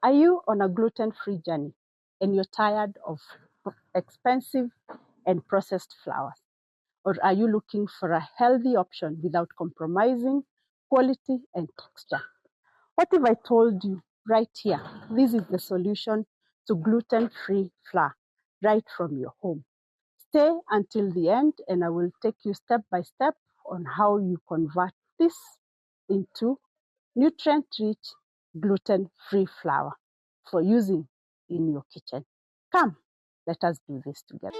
Are you on a gluten-free journey and you're tired of expensive and processed flours? Or are you looking for a healthy option without compromising quality and texture? What if I told you right here, this is the solution to gluten-free flour right from your home? Stay until the end and I will take you step by step on how you convert this into nutrient-rich gluten-free flour for using in your kitchen. Come, let us do this together.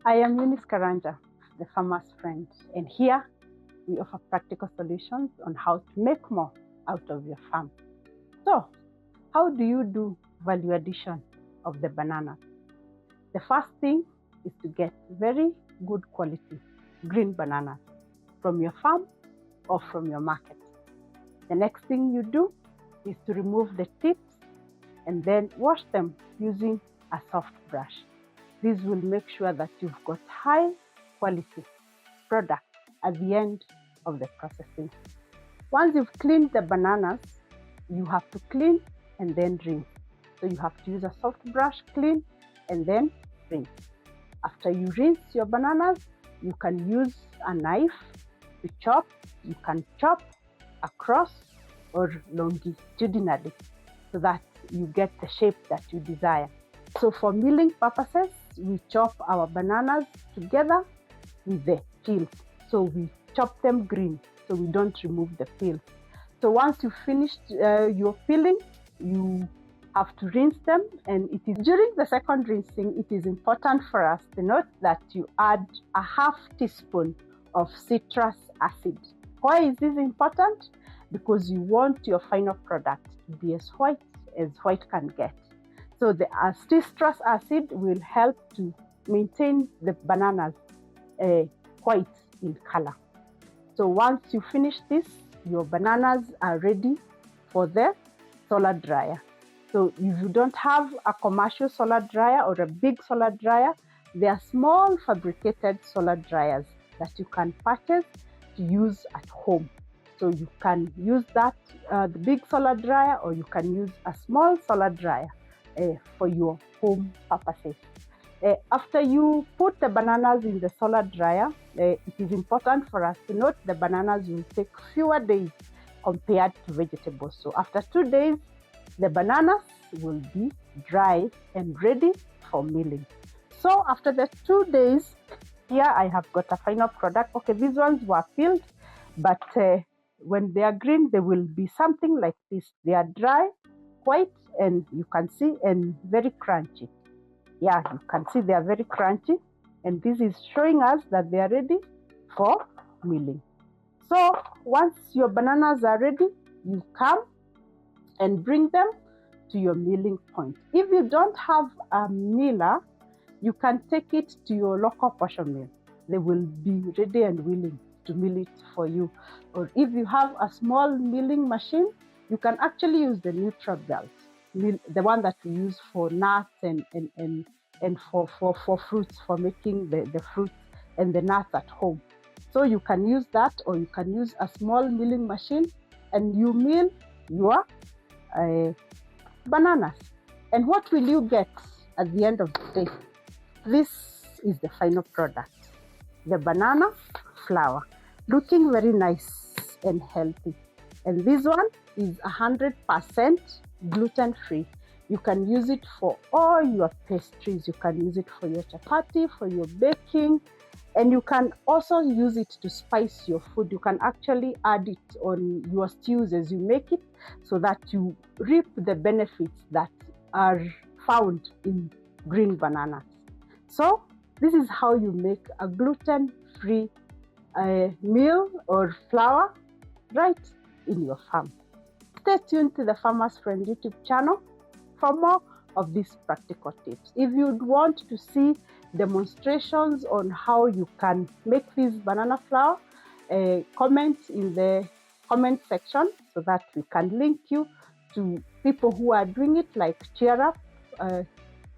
I am Eunice Karanja, the farmer's friend, and here we offer practical solutions on how to make more out of your farm. So, how do you do value addition of the banana? The first thing is to get very good quality green bananas from your farm or from your market. The next thing you do is to remove the tips and then wash them using a soft brush. This will make sure that you've got high quality product at the end of the processing. Once you've cleaned the bananas, you have to clean and then rinse. So you have to use a soft brush, clean, and then rinse. After you rinse your bananas, you can use a knife to chop. You can chop across or longitudinally so that you get the shape that you desire. So for milling purposes, we chop our bananas together with the peels. So we chop them green so we don't remove the peels. So once you finished your peeling, you have to rinse them, and it is during the second rinsing, it is important for us to note that you add a half teaspoon of citrus acid. Why is this important? Because you want your final product to be as white can get. So the citrus acid will help to maintain the bananas white in color. So once you finish this, your bananas are ready for the solar dryer. So if you don't have a commercial solar dryer or a big solar dryer, there are small fabricated solar dryers that you can purchase to use at home. So you can use that, the big solar dryer, or you can use a small solar dryer for your home purposes. After you put the bananas in the solar dryer, it is important for us to note the bananas will take fewer days compared to vegetables. So after 2 days, the bananas will be dry and ready for milling. So after the 2 days, here I have got a final product. Okay, these ones were peeled, but when they are green, they will be something like this. They are dry, white, and you can see, and very crunchy. Yeah, you can see they are very crunchy, and this is showing us that they are ready for milling. So once your bananas are ready, you come and bring them to your milling point. If you don't have a miller, you can take it to your local portion mill. They will be ready and willing to mill it for you. Or if you have a small milling machine, you can actually use the neutral belt, the one that we use for nuts and for fruits, for making the fruits and the nuts at home. So you can use that, or you can use a small milling machine and you mill your bananas. And what will you get at the end of the day? This is the final product, the banana flour, looking very nice and healthy. And this one is 100% gluten-free. You can use it for all your pastries. You can use it for your chapati, for your baking, and you can also use it to spice your food. You can actually add it on your stews as you make it, so that you reap the benefits that are found in green bananas. So this is how you make a gluten-free meal or flour right in your farm. Stay tuned to the Farmer's Friend YouTube channel for more of these practical tips. If you'd want to see demonstrations on how you can make this banana flour, comment in the comment section so that we can link you to people who are doing it, like Cheer Up,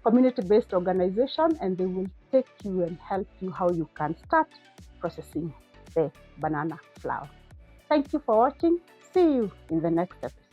community-based organization, and they will take you and help you how you can start processing the banana flour. Thank you for watching. See you in the next episode.